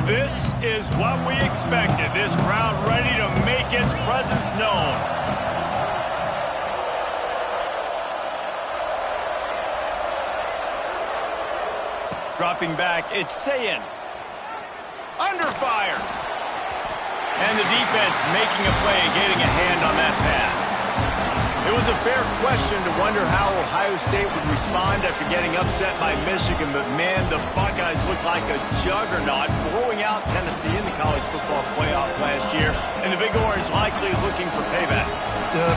This is what we expected. This crowd ready to make its presence known. Dropping back, it's Sayin. Under fire. And the defense making a play, getting a hand on that pass. It was a fair question to wonder how Ohio State would respond after getting upset by Michigan, but man, the Buckeyes look like a juggernaut, blowing out Tennessee in the college football playoff last year, and the Big Orange likely looking for payback.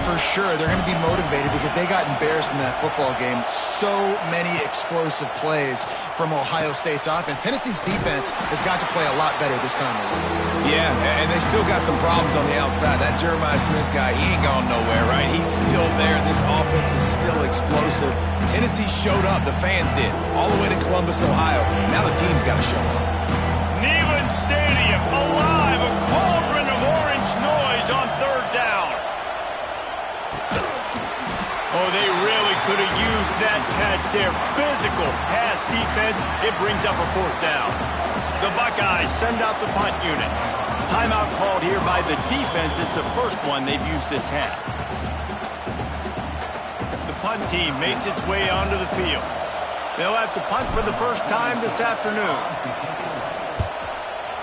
For sure, they're going to be motivated because they got embarrassed in that football game. So many explosive plays from Ohio State's offense. Tennessee's defense has got to play a lot better this time around. Yeah, and they still got some problems on the outside. That Jeremiah Smith guy, he ain't gone nowhere, right? He's still there. This offense is still explosive. Tennessee showed up. The fans did. All the way to Columbus, Ohio. Now the team's got to show up. Neyland Stadium alive. A cauldron of orange noise on third down. Oh, they really could have used that catch there. Physical pass defense. It brings up a fourth down. The Buckeyes send out the punt unit. Timeout called here by the defense. It's the first one they've used this half. The punt team makes its way onto the field. They'll have to punt for the first time this afternoon.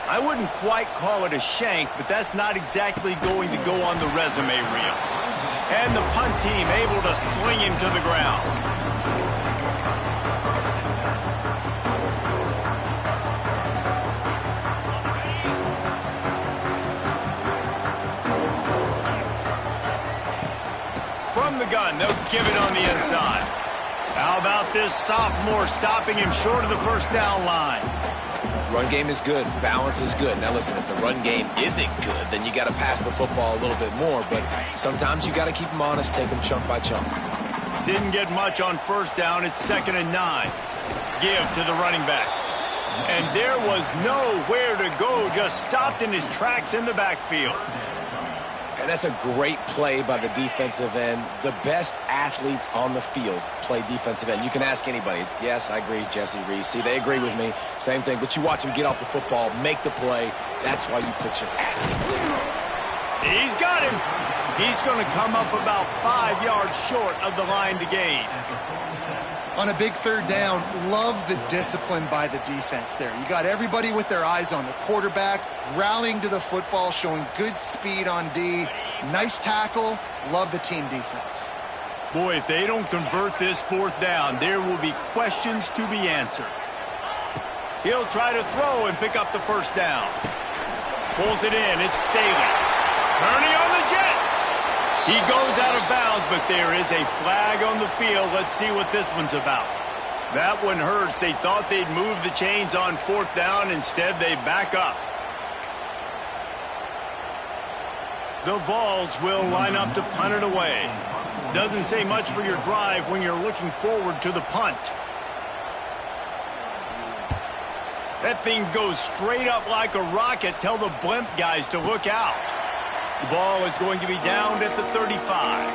I wouldn't quite call it a shank, but that's not exactly going to go on the resume reel. And the punt team able to sling him to the ground. From the gun, they'll give it on the inside. How about this sophomore stopping him short of the first down line? Run game is good. Balance is good. Now listen, if the run game isn't good, then you got to pass the football a little bit more. But sometimes you got to keep them honest, take them chunk by chunk. Didn't get much on first down. It's 2nd and 9. Give to the running back. And there was nowhere to go. Just stopped in his tracks in the backfield. And that's a great play by the defensive end. The best athletes on the field play defensive end. You can ask anybody. Yes, I agree, Jesse Reese. See, they agree with me. Same thing. But you watch them get off the football, make the play. That's why you put your athletes there. He's got him. He's going to come up about 5 yards short of the line to gain. On a big third down, love the discipline by the defense there. You got everybody with their eyes on the quarterback, rallying to the football, showing good speed on D. Nice tackle. Love the team defense. Boy, if they don't convert this fourth down, there will be questions to be answered. He'll try to throw and pick up the first down. Pulls it in. It's Staley. Turning on the Jets. He goes out of bounds, but there is a flag on the field. Let's see what this one's about. That one hurts. They thought they'd move the chains on fourth down. Instead, they back up. The Vols will line up to punt it away. Doesn't say much for your drive when you're looking forward to the punt. That thing goes straight up like a rocket. Tell the blimp guys to look out. The ball is going to be downed at the 35.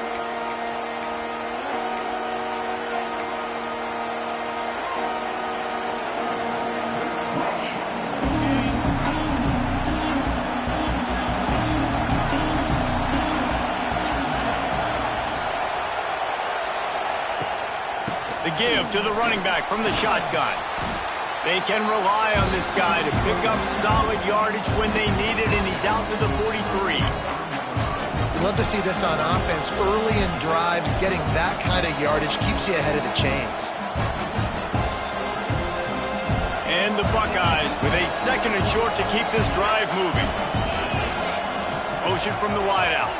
The give to the running back from the shotgun. They can rely on this guy to pick up solid yardage when they need it, and he's out to the 43. Love to see this on offense. Early in drives, getting that kind of yardage keeps you ahead of the chains. And the Buckeyes with a 2nd and short to keep this drive moving. Motion from the wideout.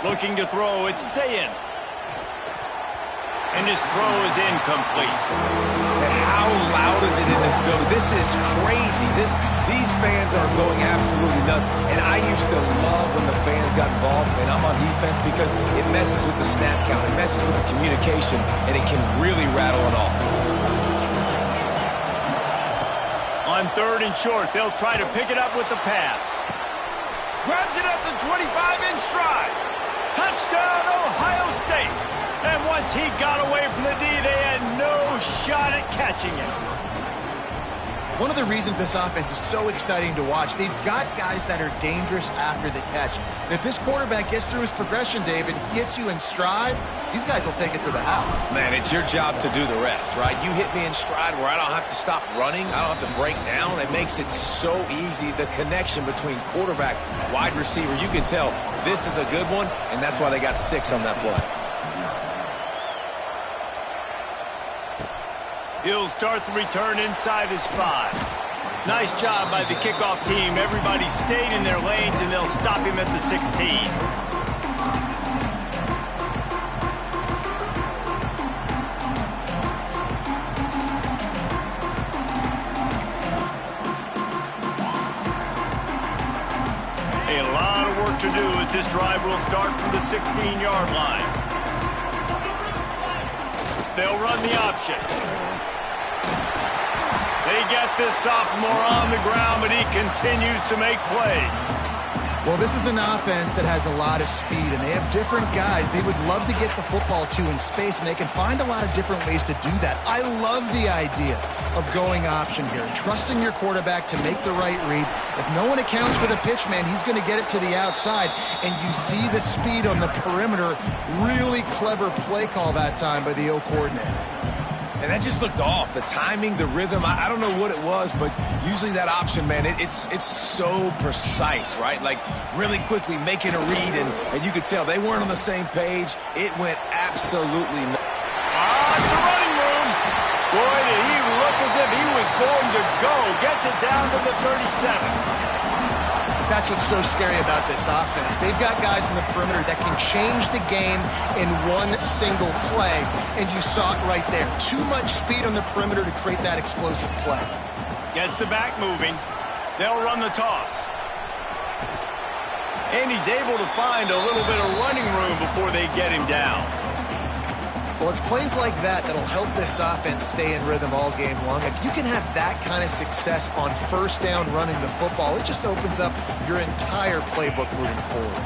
Looking to throw, it's Sayin. And his throw is incomplete. And how loud is it in this building? This is crazy. These fans are going absolutely nuts. And I used to love when the fans got involved, and I'm on defense, because it messes with the snap count. It messes with the communication, and it can really rattle an offense. On 3rd and short, they'll try to pick it up with the pass. Grabs it at the 25-inch stride. Touchdown, Ohio State. And once he got away from the D, they had no no shot at catching it. One of the reasons this offense is so exciting to watch, they've got guys that are dangerous after the catch. And if this quarterback gets through his progression, David, hits you in stride, these guys will take it to the house. Man, it's your job to do the rest, right? You hit me in stride where I don't have to stop running. I don't have to break down. It makes it so easy. The connection between quarterback, wide receiver, you can tell this is a good one, and that's why they got 6 on that play. He'll start the return inside his 5. Nice job by the kickoff team. Everybody stayed in their lanes, and they'll stop him at the 16. A lot of work to do as this drive will start from the 16-yard line. They'll run the option. They get this sophomore on the ground, but he continues to make plays. Well, this is an offense that has a lot of speed, and they have different guys they would love to get the football to in space, and they can find a lot of different ways to do that. I love the idea of going option here and trusting your quarterback to make the right read. If no one accounts for the pitch, man, he's going to get it to the outside, and you see the speed on the perimeter. Really clever play call that time by the O coordinator. And that just looked off. The timing, the rhythm, I don't know what it was, but usually that option, man, it's so precise, right? Like really quickly making a read, and you could tell they weren't on the same page. It went absolutely nuts. It's a running room. Boy, did he look as if he was going to go. Gets it down to the 37. That's what's so scary about this offense. They've got guys in the perimeter that can change the game in one single play, and you saw it right there. Too much speed on the perimeter to create that explosive play. Gets the back moving. They'll run the toss. And he's able to find a little bit of running room before they get him down. Well, it's plays like that that'll help this offense stay in rhythm all game long. If you can have that kind of success on first down running the football, it just opens up your entire playbook moving forward.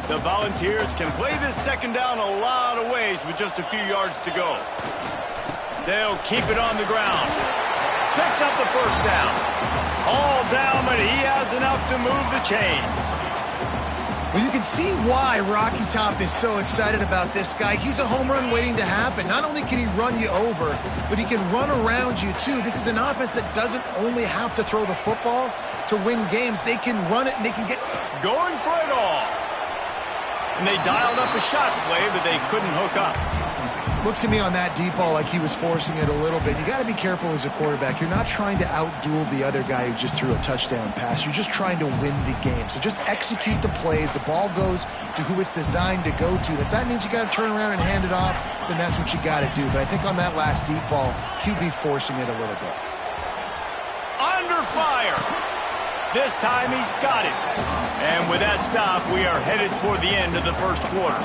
The Volunteers can play this second down a lot of ways with just a few yards to go. They'll keep it on the ground. Picks up the first down. All down, but he has enough to move the chains. Well, you can see why Rocky Top is so excited about this guy. He's a home run waiting to happen. Not only can he run you over, but he can run around you, too. This is an offense that doesn't only have to throw the football to win games. They can run it, and they can get going for it all. And they dialed up a shot play, but they couldn't hook up. Looked to me on that deep ball like he was forcing it a little bit. You got to be careful as a quarterback. You're not trying to outduel the other guy who just threw a touchdown pass. You're just trying to win the game. So just execute the plays. The ball goes to who it's designed to go to. If that means you got to turn around and hand it off, then that's what you got to do. But I think on that last deep ball, QB forcing it a little bit. Under fire. This time he's got it. And with that stop, we are headed toward the end of the first quarter.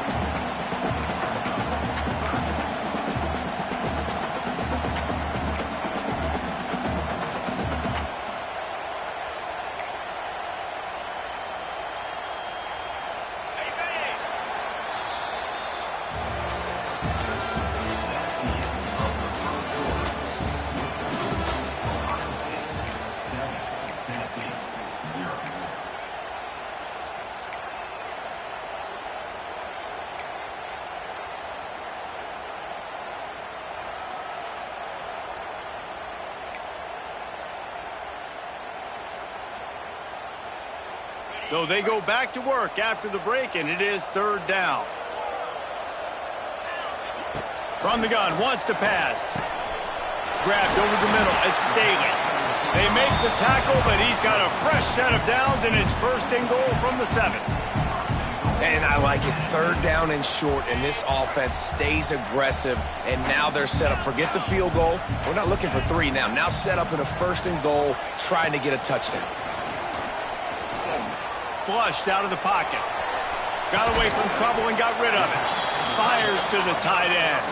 So they go back to work after the break, and it is third down. From the gun, wants to pass. Grabbed over the middle, it's Staley. They make the tackle, but he's got a fresh set of downs, and it's first and goal from the 7. And I like it. Third down and short, and this offense stays aggressive, and now they're set up. Forget the field goal. We're not looking for 3 now. Now set up in a first and goal, trying to get a touchdown. Flushed out of the pocket. Got away from trouble and got rid of it. Fires to the tight end.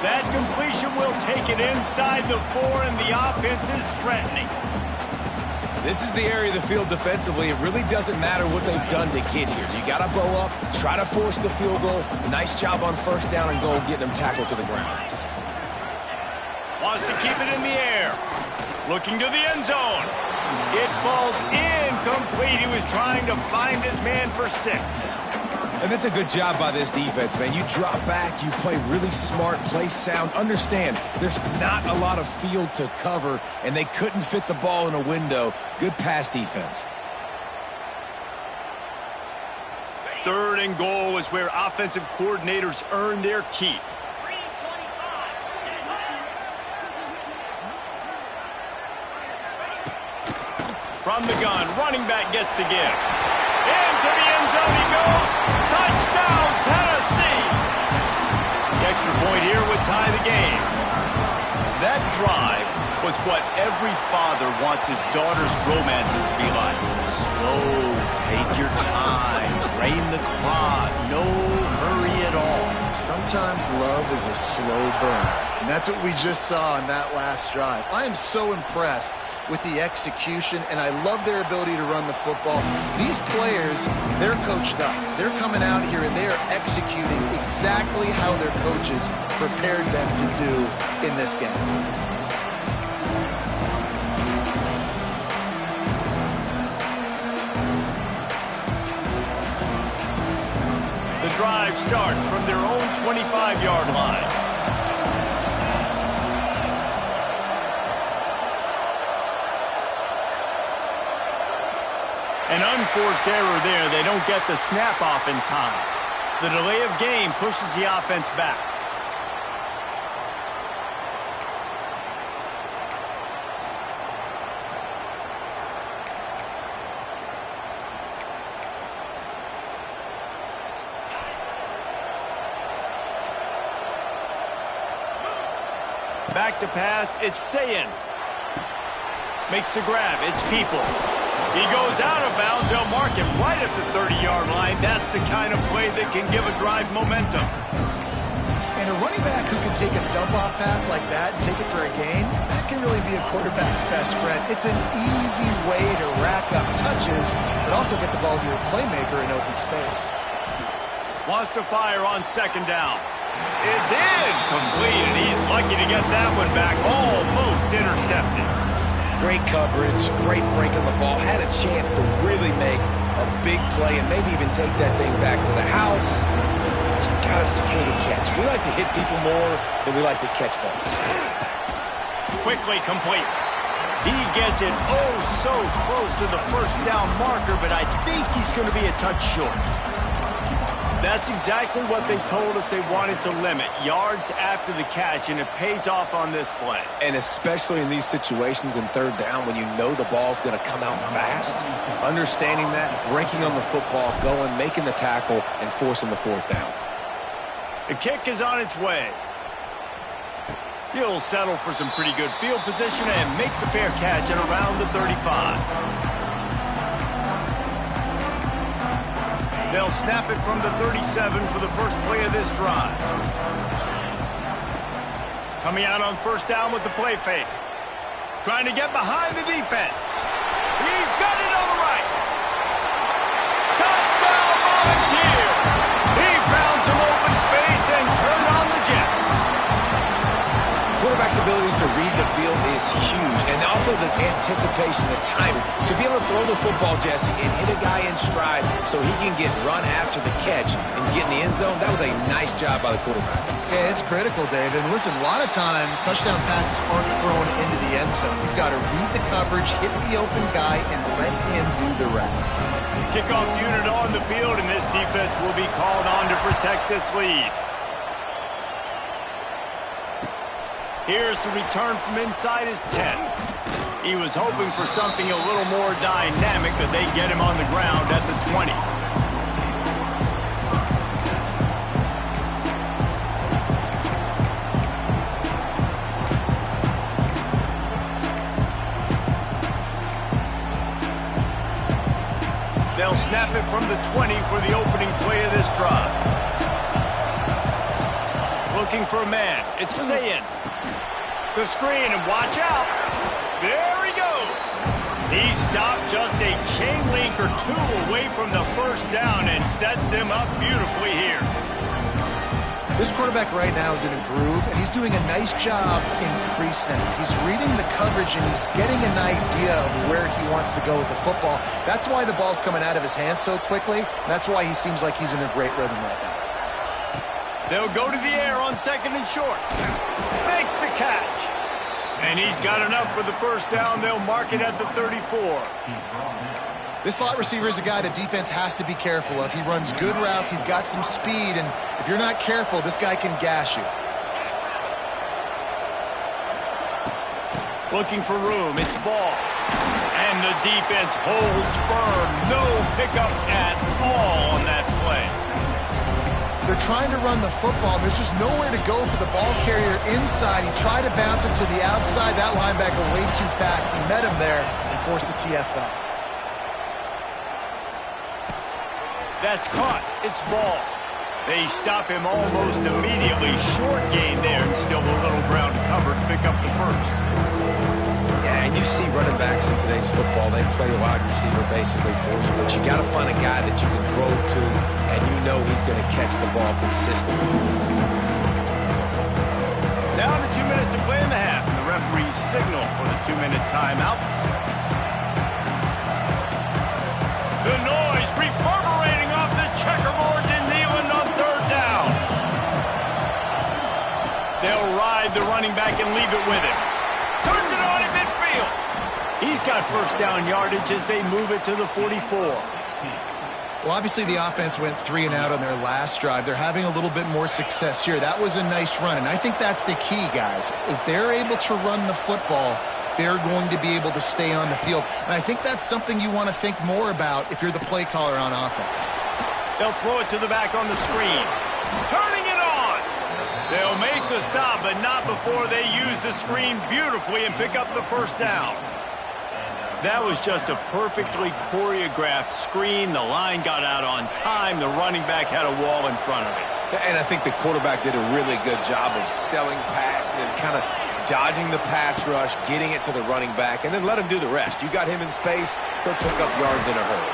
That completion will take it inside the 4, and the offense is threatening. This is the area of the field defensively. It really doesn't matter what they've done to get here. You got to bow up, try to force the field goal. Nice job on first down and goal, getting them tackled to the ground. Wants to keep it in the air. Looking to the end zone. It falls incomplete. He was trying to find his man for 6. And that's a good job by this defense, man. You drop back, you play really smart, play sound. Understand, there's not a lot of field to cover, and they couldn't fit the ball in a window. Good pass defense. 3rd and goal is where offensive coordinators earn their keep. From the gun, running back gets to give. Into the end zone he goes. Touchdown, Tennessee! The extra point here would tie the game. That drive was what every father wants his daughter's romances to be like. Slow, take your time, drain the clock, no hurry at all. Sometimes love is a slow burn, and that's what we just saw on that last drive. I am so impressed with the execution, and I love their ability to run the football. These players, they're coached up. They're coming out here, and they are executing exactly how their coaches prepared them to do in this game. The drive starts from their own 25-yard line. An unforced error there. They don't get the snap off in time. The delay of game pushes the offense back. Back to pass, it's Sayin. Makes the grab, it's Peoples. He goes out of bounds. They'll mark him right at the 30-yard line. That's the kind of play that can give a drive momentum. And a running back who can take a dump-off pass like that and take it for a gain, that can really be a quarterback's best friend. It's an easy way to rack up touches, but also get the ball to your playmaker in open space. Wants to fire on 2nd down. It's incomplete, and he's lucky to get that one back. Almost intercepted. Great coverage, great break on the ball. Had a chance to really make a big play and maybe even take that thing back to the house. But you got to secure the catch. We like to hit people more than we like to catch balls. Quickly complete. He gets it so close to the 1st down marker, but I think he's going to be a touch short. That's exactly what they told us they wanted to limit, yards after the catch, and it pays off on this play. And especially in these situations in 3rd down when you know the ball's going to come out fast, understanding that, breaking on the football, going, making the tackle, and forcing the 4th down. The kick is on its way. He'll settle for some pretty good field position and make the fair catch at around the 35. They'll snap it from the 37 for the first play of this drive. Coming out on 1st down with the play fake. Trying to get behind the defense. He's got it on the right. Touchdown, Volunteer! He found some open space and turned on the Jets. Quarterback's abilities to read the field is huge, and also the anticipation, the timing. To be able to throw the football, Jesse, and hit a guy in stride so he can get run after the catch and get in the end zone, that was a nice job by the quarterback. Yeah, it's critical, David. And listen, a lot of times, touchdown passes aren't thrown into the end zone. You've got to read the coverage, hit the open guy, and let him do the rest. Kickoff unit on the field, and this defense will be called on to protect this lead. Here's the return from inside his 10. He was hoping for something a little more dynamic, but they get him on the ground at the 20. They'll snap it from the 20 for the opening play of this drive. Looking for a man. It's Sayin. The screen, and watch out. There he goes. He stopped just a chain link or 2 away from the 1st down and sets them up beautifully here. This quarterback right now is in a groove, and he's doing a nice job in pre-snap. He's reading the coverage, and he's getting an idea of where he wants to go with the football. That's why the ball's coming out of his hands so quickly, and that's why he seems like he's in a great rhythm right now. They'll go to the air on 2nd and short. Makes the catch. And he's got enough for the first down. They'll mark it at the 34. This slot receiver is a guy the defense has to be careful of. He runs good routes. He's got some speed, and if you're not careful, this guy can gash you. Looking for room. It's ball. And the defense holds firm. No pickup at all on that play. They're trying to run the football. There's just nowhere to go for the ball carrier inside. He tried to bounce it to the outside. That linebacker way too fast. He met him there and forced the TFL. That's caught. It's ball. They stop him almost immediately. Short gain there, and still a little ground covered to pick up the first. Yeah, and you see running backs in today's football, they play a wide receiver basically for you, but you got to find a guy that you can throw to, and you know he's going to catch the ball consistently. Down to 2 minutes to play in the half, and the referees signal for the 2-minute timeout. The noise reverberating off the checkerboards in Neyland on 3rd down. They'll ride the running back and leave it with him. Turns it on in midfield. He's got first down yardage as they move it to the 44. Well, obviously the offense went 3 and out on their last drive. They're having a little bit more success here. That was a nice run, and I think that's the key, guys. If they're able to run the football, they're going to be able to stay on the field. And I think that's something you want to think more about if you're the play caller on offense. They'll throw it to the back on the screen. Turning it on. They'll make the stop, but not before they use the screen beautifully and pick up the first down. That was just a perfectly choreographed screen. The line got out on time. The running back had a wall in front of it. And I think the quarterback did a really good job of selling pass and then kind of dodging the pass rush, getting it to the running back, and then let him do the rest. You got him in space, he'll pick up yards in a hurry.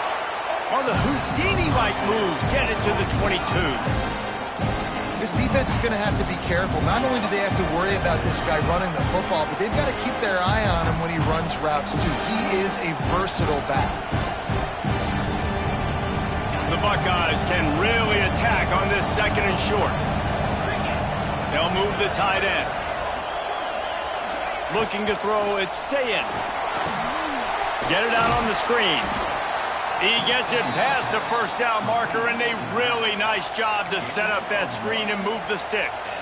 On the Houdini-like moves, get it to the 22. This defense is going to have to be careful. Not only do they have to worry about this guy running the football, but they've got to keep their eye on him when he runs routes, too. He is a versatile back. The Buckeyes can really attack on this 2nd and short. They'll move the tight end. Looking to throw, it's Sayin. Get it out on the screen. He gets it past the first down marker, and a really nice job to set up that screen and move the sticks.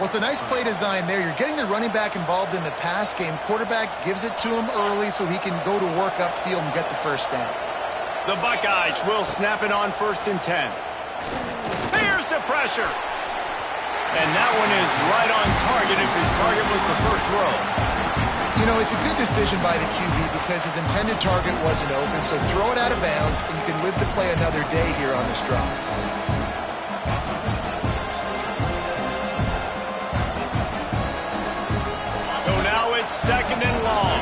Well, it's a nice play design there. You're getting the running back involved in the pass game. Quarterback gives it to him early so he can go to work upfield and get the first down. The Buckeyes will snap it on 1st and 10. Here's the pressure. And that one is right on target if his target was the first row. You know, it's a good decision by the QB because his intended target wasn't open, so throw it out of bounds, and you can live to play another day here on this drive. So now it's 2nd and long.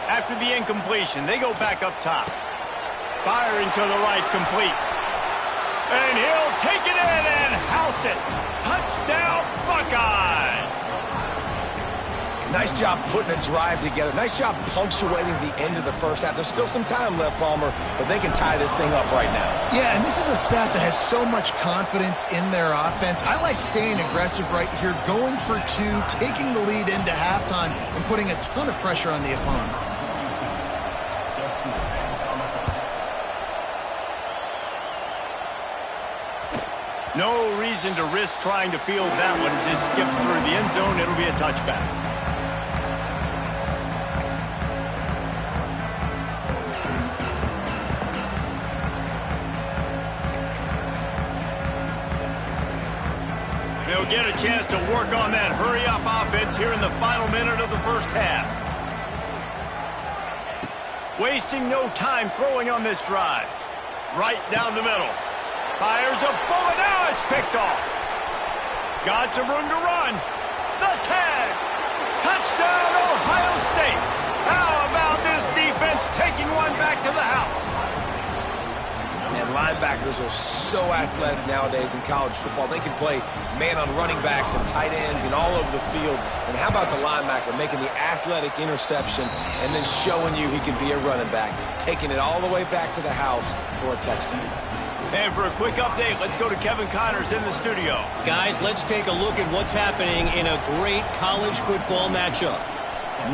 After the incompletion, they go back up top. Firing to the right, complete. And he'll take it in and house it. Touchdown, Buckeyes! Nice job putting a drive together. Nice job punctuating the end of the first half. There's still some time left, Palmer, but they can tie this thing up right now. Yeah, and this is a staff that has so much confidence in their offense. I like staying aggressive right here, going for 2, taking the lead into halftime, and putting a ton of pressure on the opponent. No reason to risk trying to field that one as it skips through the end zone. It'll be a touchback. They'll get a chance to work on that hurry-up offense here in the final minute of the first half. Wasting no time throwing on this drive. Right down the middle. Fires a bullet. Now it's picked off. Got some room to run. The tag. Touchdown, Ohio State. Now linebackers are so athletic nowadays in college football. They can play man on running backs and tight ends and all over the field. And how about the linebacker making the athletic interception and then showing you he can be a running back, taking it all the way back to the house for a touchdown. And for a quick update, let's go to Kevin Connors in the studio. Guys, let's take a look at what's happening in a great college football matchup.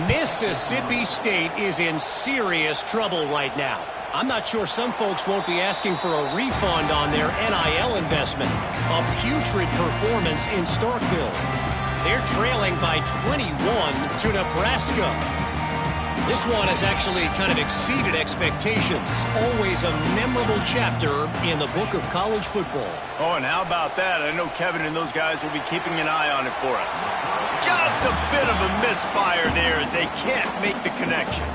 Mississippi State is in serious trouble right now. I'm not sure some folks won't be asking for a refund on their NIL investment. A putrid performance in Starkville. They're trailing by 21 to Nebraska. This one has actually kind of exceeded expectations. Always a memorable chapter in the book of college football. Oh, and how about that? I know Kevin and those guys will be keeping an eye on it for us. Just a bit of a misfire there as they can't make the connection.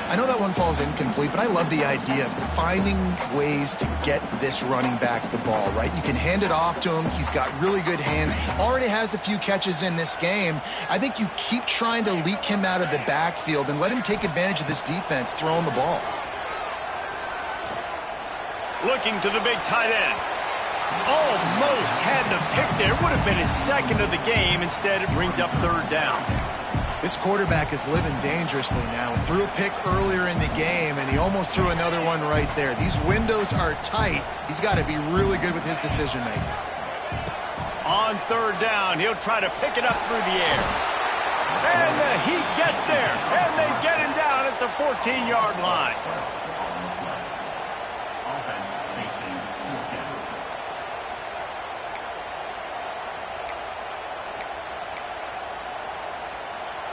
I know that one falls incomplete, but I love the idea of finding ways to get this running back the ball, right? You can hand it off to him. He's got really good hands. Already has a few catches in this game. I think you keep trying to leak him out of the backfield and let him take advantage of this defense throwing the ball. Looking to the big tight end. Almost had the pick there. Would have been his second of the game. Instead, it brings up third down. This quarterback is living dangerously now. Threw a pick earlier in the game, and he almost threw another one right there. These windows are tight. He's got to be really good with his decision-making. On third down, he'll try to pick it up through the air. And the Heat gets there, and they get him down at the 14-yard line.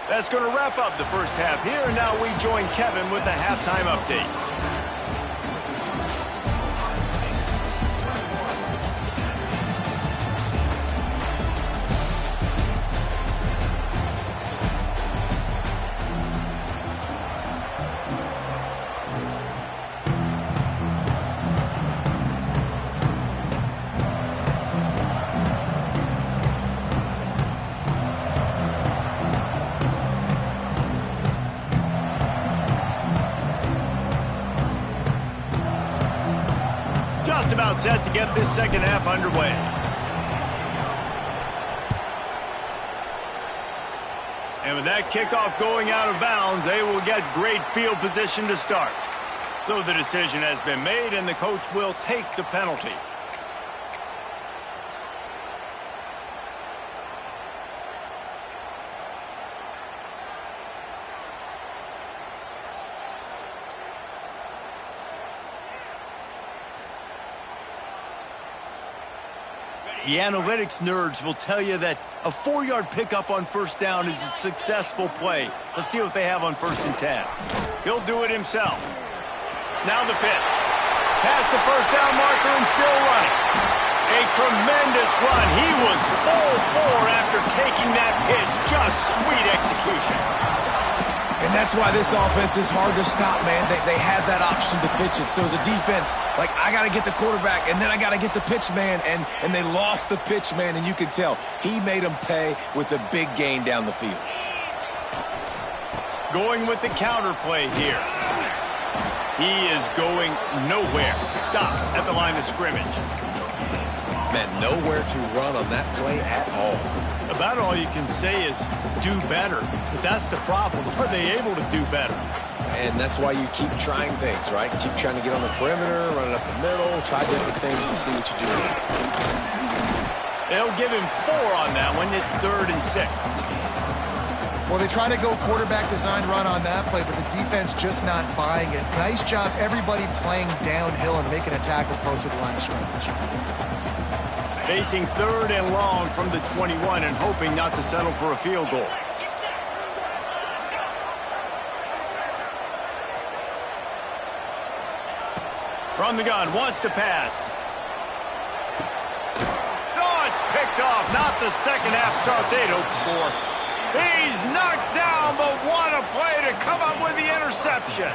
That's going to wrap up the first half here, and now we join Kevin with the halftime update. Just about set to get this second half underway. And with that kickoff going out of bounds, they will get great field position to start. So the decision has been made, and the coach will take the penalty. The analytics nerds will tell you that a 4-yard pickup on first down is a successful play. Let's see what they have on 1st and 10. He'll do it himself. Now the pitch. Past the first down marker and still running. A tremendous run. He was full bore after taking that pitch. Just sweet execution. And that's why this offense is hard to stop, man. They have that option to pitch it. So as a defense, like, I got to get the quarterback, and then I got to get the pitch man, and they lost the pitch man, and you can tell. He made them pay with a big gain down the field. Going with the counter play here. He is going nowhere. Stop at the line of scrimmage. Man, nowhere to run on that play at all. About all you can say is do better. But that's the problem. Are they able to do better? And that's why you keep trying things, right? Keep trying to get on the perimeter, run it up the middle, try different things to see what you do. They'll give him 4 on that one. It's 3rd and 6. Well, they try to go quarterback design run on that play, but the defense just not buying it. Nice job, everybody playing downhill and making a tackle close to the line of scrimmage. Facing 3rd and long from the 21 and hoping not to settle for a field goal. From the gun, wants to pass. Oh, it's picked off. Not the second half start they'd hoped for. He's knocked down, but what a play to come up with the interception.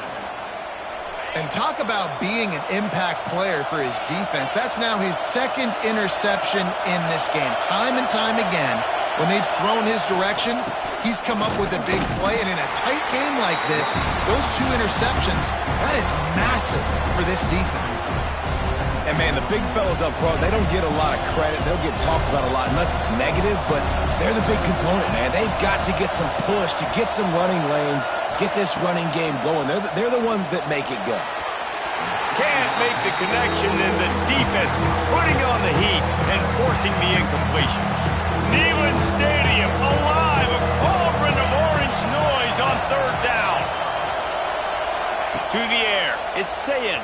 And talk about being an impact player for his defense. That's now his 2nd interception in this game. Time and time again, when they've thrown his direction, he's come up with a big play. And in a tight game like this, those 2 interceptions, that is massive for this defense. And, man, the big fellas up front, they don't get a lot of credit. They'll get talked about a lot unless it's negative, but they're the big component, man. They've got to get some push, to get some running lanes, get this running game going. They're the ones that make it go. Can't make the connection, and the defense putting on the heat and forcing the incompletion. Neyland Stadium alive, a cauldron of orange noise on third down. To the air, it's Sayin.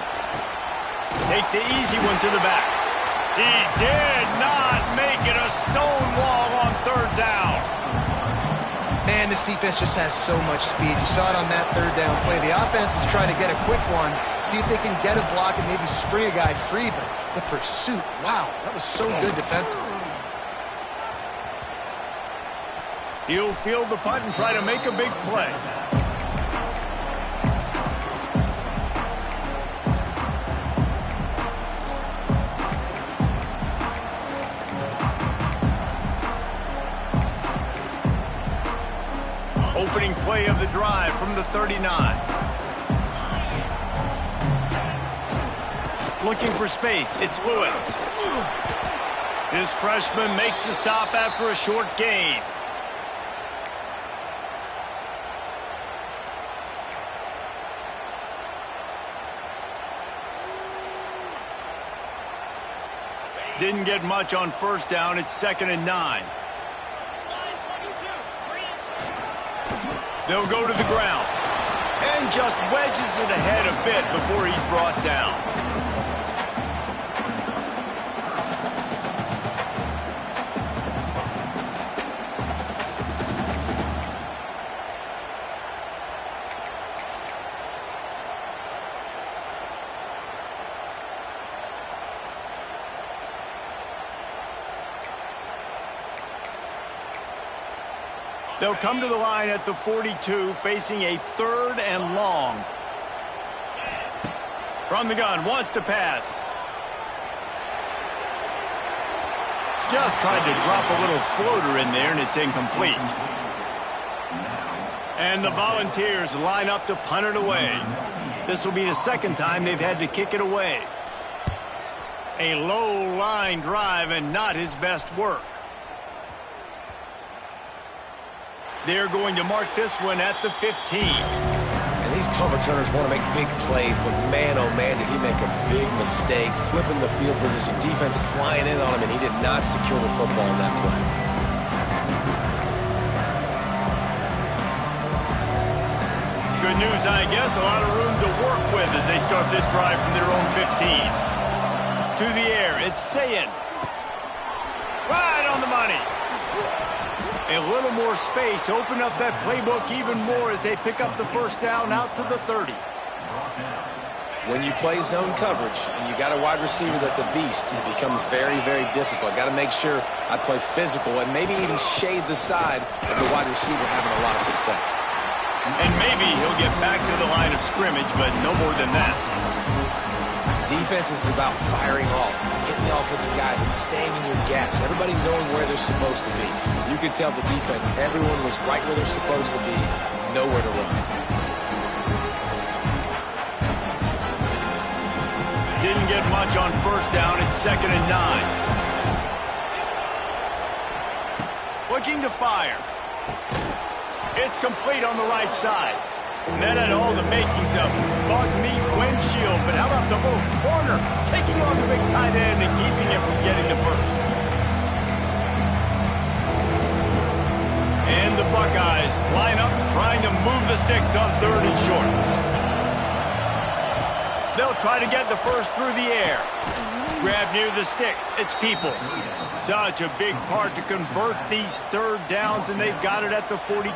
Takes the easy one to the back. He did not make it a stone wall on third down. Man, this defense just has so much speed. You saw it on that third down play. The offense is trying to get a quick one, see if they can get a block and maybe spring a guy free, but the pursuit, wow, that was so good defensively. He'll field the punt and try to make a big play. Opening play of the drive from the 39. Looking for space, it's Lewis. This freshman makes the stop after a short gain. Didn't get much on first down, it's 2nd and 9. They'll go to the ground and just wedges it ahead a bit before he's brought down. They'll come to the line at the 42, facing a 3rd and long. From the gun, wants to pass. Just tried to drop a little floater in there, and it's incomplete. And the Volunteers line up to punt it away. This will be the 2nd time they've had to kick it away. A low line drive and not his best work. They're going to mark this one at the 15. And these punt returners want to make big plays, but man, oh man, did he make a big mistake. Flipping the field position, defense flying in on him, and he did not secure the football in that play. Good news, I guess. A lot of room to work with as they start this drive from their own 15. To the air, it's Sayin. Right on the money. A little more space, open up that playbook even more as they pick up the first down out to the 30. When you play zone coverage and you got a wide receiver that's a beast, it becomes very, very difficult. Got to make sure I play physical and maybe even shade the side of the wide receiver having a lot of success. And maybe he'll get back to the line of scrimmage, but no more than that. Defense is about firing off, hitting the offensive guys and staying in your gaps. Everybody knowing where they're supposed to be. You could tell the defense, everyone was right where they're supposed to be, nowhere to run. Didn't get much on first down. It's 2nd and 9. Looking to fire. It's complete on the right side. And that had all the makings of bug meat windshield. But how about the little corner taking on the big tight end and keeping him from getting to first? And the Buckeyes line up trying to move the sticks on 3rd and short. They'll try to get the first through the air. Grab near the sticks. It's Peoples. Such a big part to convert these 3rd downs, and they've got it at the 42.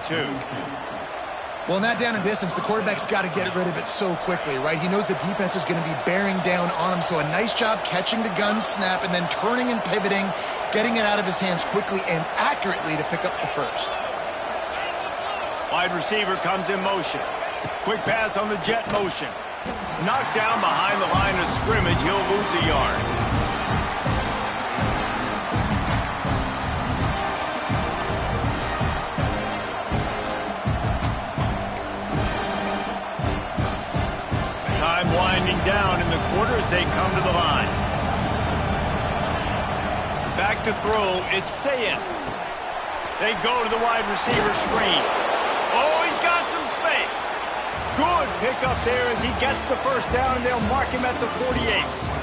Well, in that down and distance, the quarterback's got to get rid of it so quickly, right? He knows the defense is going to be bearing down on him, so a nice job catching the gun snap and then turning and pivoting, getting it out of his hands quickly and accurately to pick up the first. Wide receiver comes in motion. Quick pass on the jet motion. Knocked down behind the line of scrimmage. He'll lose a yard. Time winding down in the quarter as they come to the line. back to throw. It's Sayin. They go to the wide receiver screen. Oh, he's got some space. Good pickup there as he gets the first down, and they'll mark him at the 48.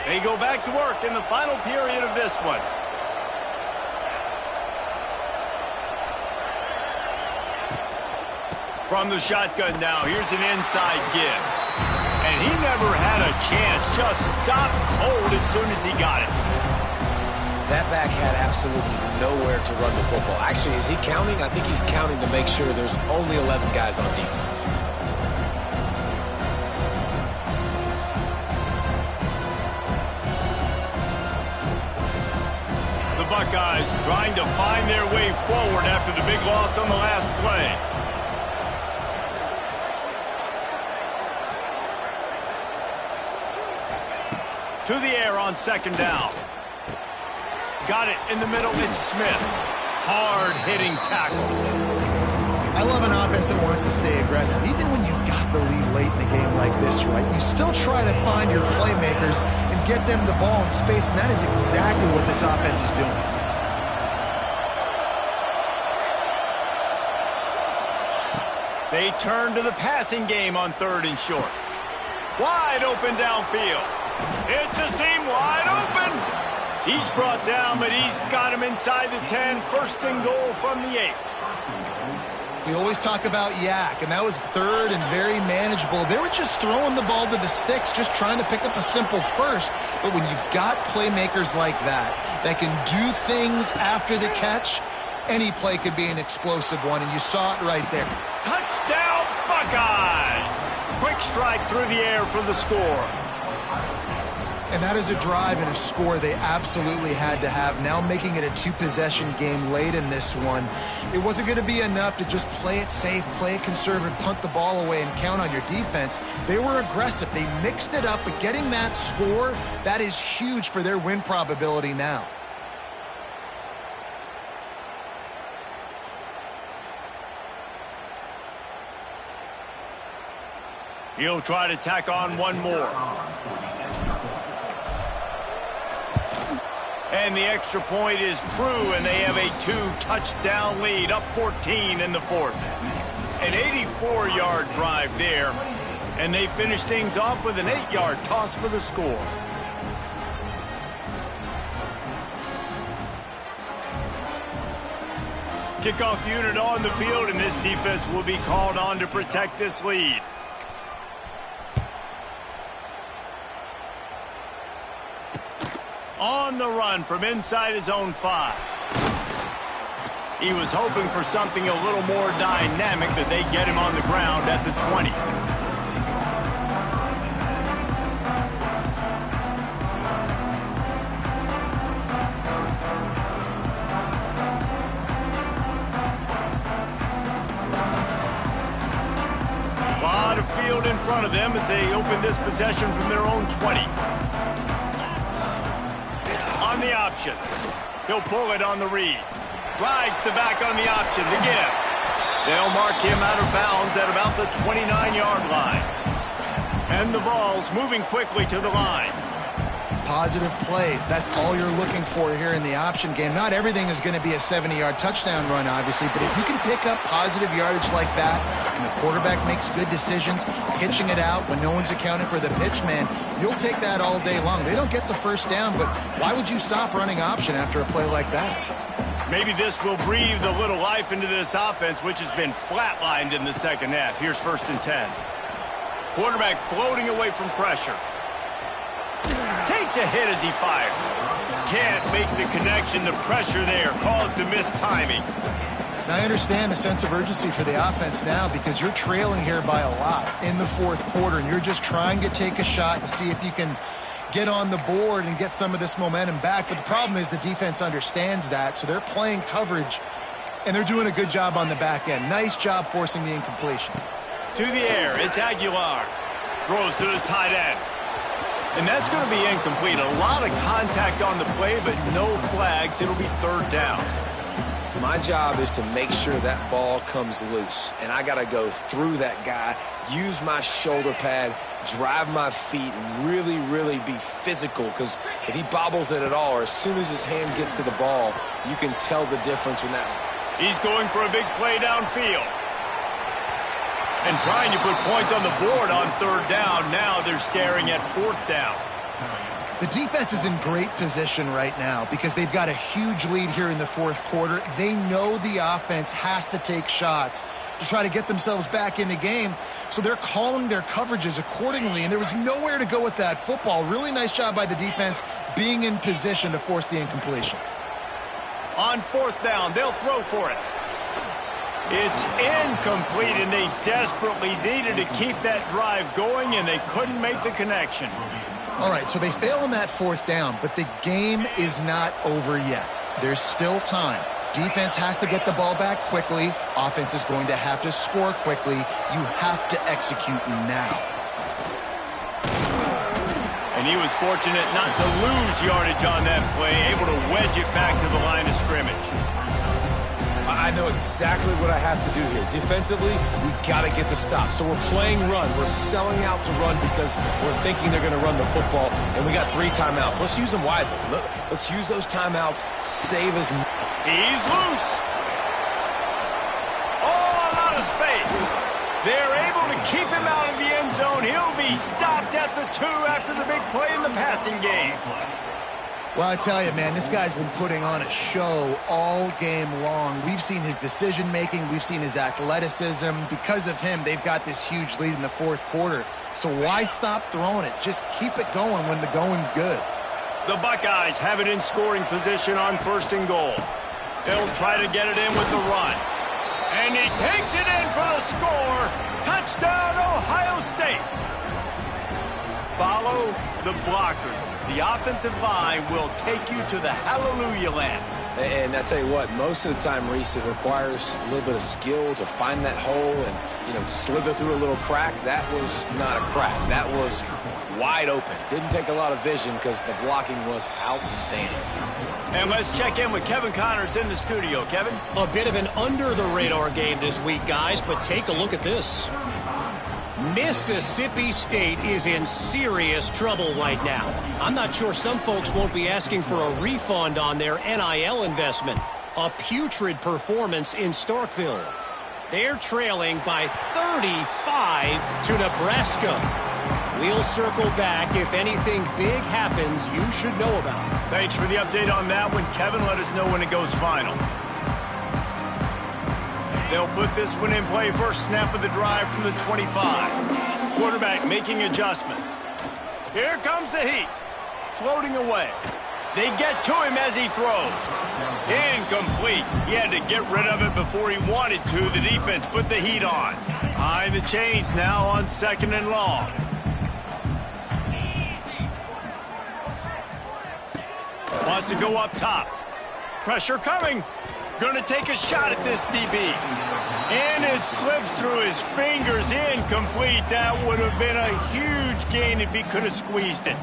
They go back to work in the final period of this one. From the shotgun now, here's an inside give. And he never had a chance, just stopped cold as soon as he got it. That back had absolutely nowhere to run the football. Actually, is he counting? I think he's counting to make sure there's only 11 guys on defense. Buckeyes trying to find their way forward after the big loss on the last play. To the air on second down. Got it in the middle. It's Smith. Hard-hitting tackle. I love an offense that wants to stay aggressive. Even when you've got the lead late in the game like this, right? You still try to find your playmakers and get them the ball in space, and that is exactly what this offense is doing. They turn to the passing game on 3rd and short. Wide open downfield. It's a seam wide open. He's brought down, but he's got him inside the 10. 1st and goal from the 8. We always talk about yak, and that was 3rd and very manageable. They were just throwing the ball to the sticks, just trying to pick up a simple first. But when you've got playmakers like that can do things after the catch, any play could be an explosive one, and you saw it right there. Touchdown, Buckeyes! Quick strike through the air for the score. And that is a drive and a score they absolutely had to have. Now making it a 2-possession game late in this one. It wasn't going to be enough to just play it safe, play it conservative, punt the ball away, and count on your defense. They were aggressive. They mixed it up, but getting that score, that is huge for their win probability now. He'll try to tack on one more. And the extra point is true, and they have a 2-touchdown lead, up 14 in the 4th. An 84-yard drive there, and they finish things off with an 8-yard toss for the score. Kickoff unit on the field, and this defense will be called on to protect this lead. On the run from inside his own 5. He was hoping for something a little more dynamic, that they get him on the ground at the 20. A lot of field in front of them as they open this possession from their own 20. On the option. He'll pull it on the read. Rides the back on the option. The give. They'll mark him out of bounds at about the 29-yard line. And the ball's moving quickly to the line. Positive plays. That's all you're looking for here in the option game. Not everything is going to be a 70-yard touchdown run, obviously, but if you can pick up positive yardage like that, and the quarterback makes good decisions, pitching it out when no one's accounting for the pitch man, you'll take that all day long. They don't get the first down, but why would you stop running option after a play like that? Maybe this will breathe a little life into this offense, which has been flatlined in the second half. Here's 1st and 10. Quarterback floating away from pressure. Takes a hit as he fires. Can't make the connection. The pressure there caused the mistiming. Now, I understand the sense of urgency for the offense now because you're trailing here by a lot in the 4th quarter, and you're just trying to take a shot to see if you can get on the board and get some of this momentum back. But the problem is the defense understands that, so they're playing coverage And they're doing a good job on the back end. Nice job forcing the incompletion. To the air, it's Aguilar. Throws to the tight end. And that's going to be incomplete. A lot of contact on the play, but no flags. It'll be third down. My job is to make sure that ball comes loose. And I got to go through that guy, use my shoulder pad, drive my feet, and really, really be physical. Because if he bobbles it at all, or as soon as his hand gets to the ball, you can tell the difference when that... He's going for a big play downfield. And trying to put points on the board on third down. Now they're staring at fourth down. The defense is in great position right now because they've got a huge lead here in the fourth quarter. They know the offense has to take shots to try to get themselves back in the game. So they're calling their coverages accordingly, and there was nowhere to go with that football. Really nice job by the defense being in position to force the incompletion. On fourth down, they'll throw for it. It's incomplete, and they desperately needed to keep that drive going, and they couldn't make the connection. All right, so they fail on that fourth down, but the game is not over yet. There's still time. Defense has to get the ball back quickly. Offense is going to have to score quickly. You have to execute now. And he was fortunate not to lose yardage on that play, able to wedge it back to the line of scrimmage. I know exactly what I have to do here. Defensively, we got to get the stop. So we're playing run. We're selling out to run because we're thinking they're going to run the football, and we got 3 timeouts. Let's use them wisely. Let's use those timeouts. Save us. He's loose. Oh, a lot of space. They're able to keep him out of the end zone. He'll be stopped at the 2 after the big play in the passing game. Well, I tell you, man, this guy's been putting on a show all game long. We've seen his decision-making. We've seen his athleticism. Because of him, they've got this huge lead in the fourth quarter. So why stop throwing it? Just keep it going when the going's good. The Buckeyes have it in scoring position on first and goal. They'll try to get it in with the run. And he takes it in for the score. Touchdown, Ohio State. Follow the blockers. The offensive line will take you to the hallelujah land. And I tell you what, most of the time, Reese, it requires a little bit of skill to find that hole and, slither through a little crack. That was not a crack. That was wide open. Didn't take a lot of vision because the blocking was outstanding. And let's check in with Kevin Connors in the studio. Kevin? A bit of an under-the-radar game this week, guys, but take a look at this. Mississippi State is in serious trouble right now. I'm not sure some folks won't be asking for a refund on their NIL investment. A putrid performance in Starkville. They're trailing by 35 to Nebraska. We'll circle back if anything big happens you should know about. Thanks for the update on that one, Kevin. Let us know when it goes final. They'll put this one in play. First snap of the drive from the 25. Quarterback making adjustments. Here comes the heat. Floating away. They get to him as he throws. Incomplete. He had to get rid of it before he wanted to. The defense put the heat on. Behind the chains now on second and long. Wants to go up top. Pressure coming. Going to take a shot at this DB. And it slips through his fingers. Incomplete. That would have been a huge gain if he could have squeezed it.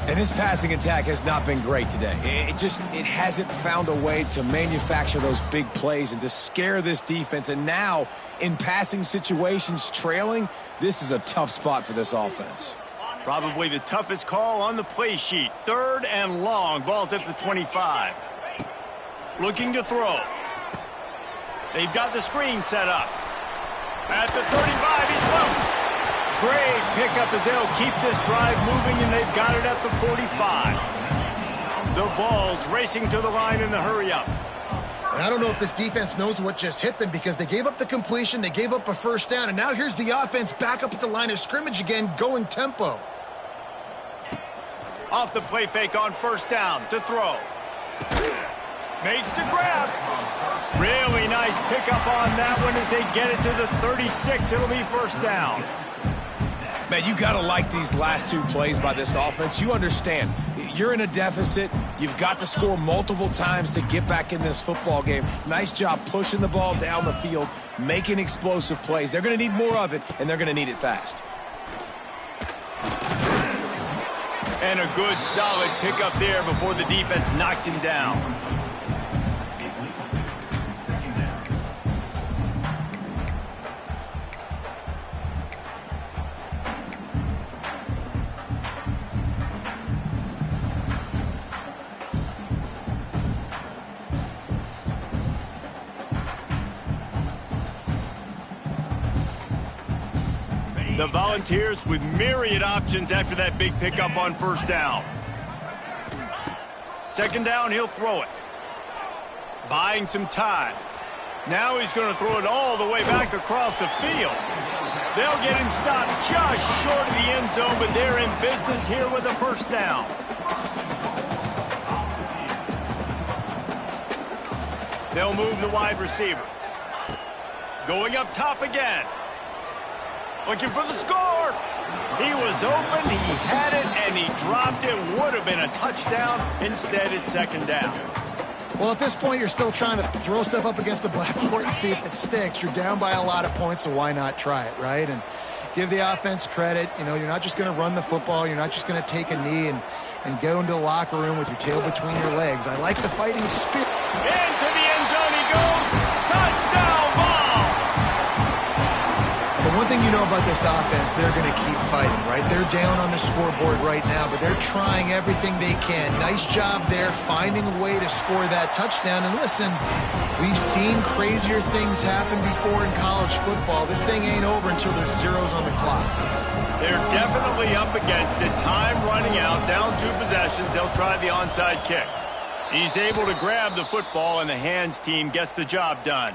And this passing attack has not been great today. It hasn't found a way to manufacture those big plays and to scare this defense. And now, in passing situations, trailing, this is a tough spot for this offense. Probably the toughest call on the play sheet. Third and long. Ball's at the 25. Looking to throw. They've got the screen set up. At the 35, he's loose. Great pickup as they'll keep this drive moving, and they've got it at the 45. The Vols racing to the line in the hurry-up. And I don't know if this defense knows what just hit them because they gave up the completion, they gave up a first down, and now here's the offense back up at the line of scrimmage again, going tempo. Off the play fake on first down to throw. Makes the grab. Really nice pickup on that one as they get it to the 36. It'll be first down. Man, you got to like these last two plays by this offense. You understand, you're in a deficit. You've got to score multiple times to get back in this football game. Nice job pushing the ball down the field, making explosive plays. They're going to need more of it, and they're going to need it fast. And a good, solid pickup there before the defense knocks him down. The Volunteers with myriad options after that big pickup on first down. Second down, he'll throw it. Buying some time. Now he's going to throw it all the way back across the field. They'll get him stopped just short of the end zone, but they're in business here with a first down. They'll move the wide receiver. Going up top again. Looking for the score. He was open, he had it, and he dropped it. Would have been a touchdown. Instead, it's second down. Well, at this point, you're still trying to throw stuff up against the blackboard and see if it sticks. You're down by a lot of points, so why not try it, right? And give the offense credit. You know, you're not just going to run the football. You're not just going to take a knee and go into the locker room with your tail between your legs. I like the fighting spirit. Into the end zone he goes. Touchdown ball. The one thing you know about this offense, they're going to keep fighting, right? They're down on the scoreboard right now, but they're trying everything they can. Nice job there, finding a way to score that touchdown. And listen, we've seen crazier things happen before in college football. This thing ain't over until there's zeros on the clock. They're definitely up against it. Time running out, down 2 possessions. They'll try the onside kick. He's able to grab the football, and the hands team gets the job done.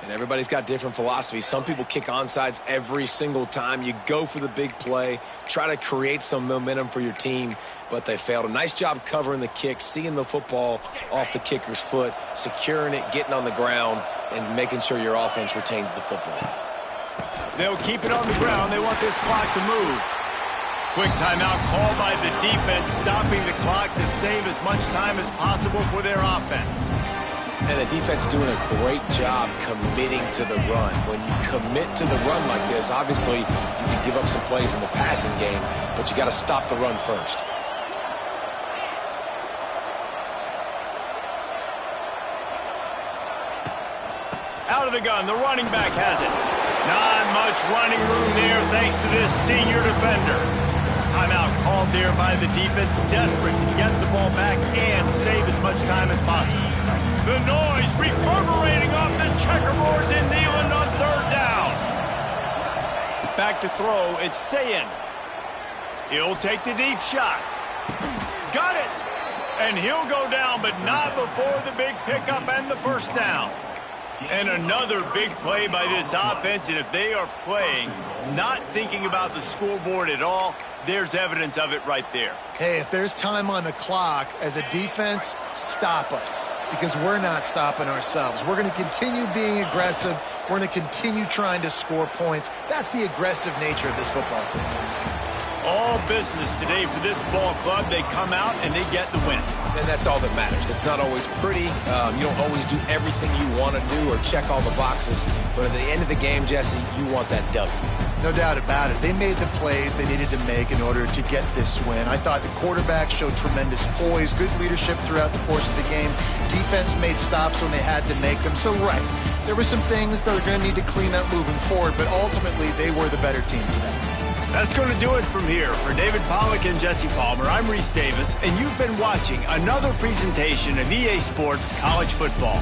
And everybody's got different philosophies. Some people kick onside every single time. You go for the big play, try to create some momentum for your team, but they failed. A nice job covering the kick, seeing the football off the kicker's foot, securing it, getting on the ground, and making sure your offense retains the football. They'll keep it on the ground. They want this clock to move. Quick timeout called by the defense, stopping the clock to save as much time as possible for their offense. And the defense doing a great job committing to the run. When you commit to the run like this, obviously you can give up some plays in the passing game, but you got to stop the run first. Out of the gun, the running back has it. Not much running room there thanks to this senior defender. Timeout called there by the defense, desperate to get the ball back and save as much time as possible. The noise reverberating off the checkerboards in Neyland on third down. Back to throw, it's Sayin. He'll take the deep shot. Got it! And he'll go down, but not before the big pickup and the first down. And another big play by this offense, and if they are playing, not thinking about the scoreboard at all, there's evidence of it right there. Hey, if there's time on the clock, as a defense, stop us. Because we're not stopping ourselves. We're going to continue being aggressive. We're going to continue trying to score points. That's the aggressive nature of this football team. All business today for this ball club. They come out and they get the win. And that's all that matters. It's not always pretty. You don't always do everything you want to do or check all the boxes. But at the end of the game, Jesse, you want that W. No doubt about it. They made the plays they needed to make in order to get this win. I thought the quarterback showed tremendous poise, good leadership throughout the course of the game. Defense made stops when they had to make them. So, right, there were some things that are going to need to clean up moving forward, but ultimately they were the better team today. That's going to do it from here. For David Pollack and Jesse Palmer, I'm Reese Davis, and you've been watching another presentation of EA Sports College Football.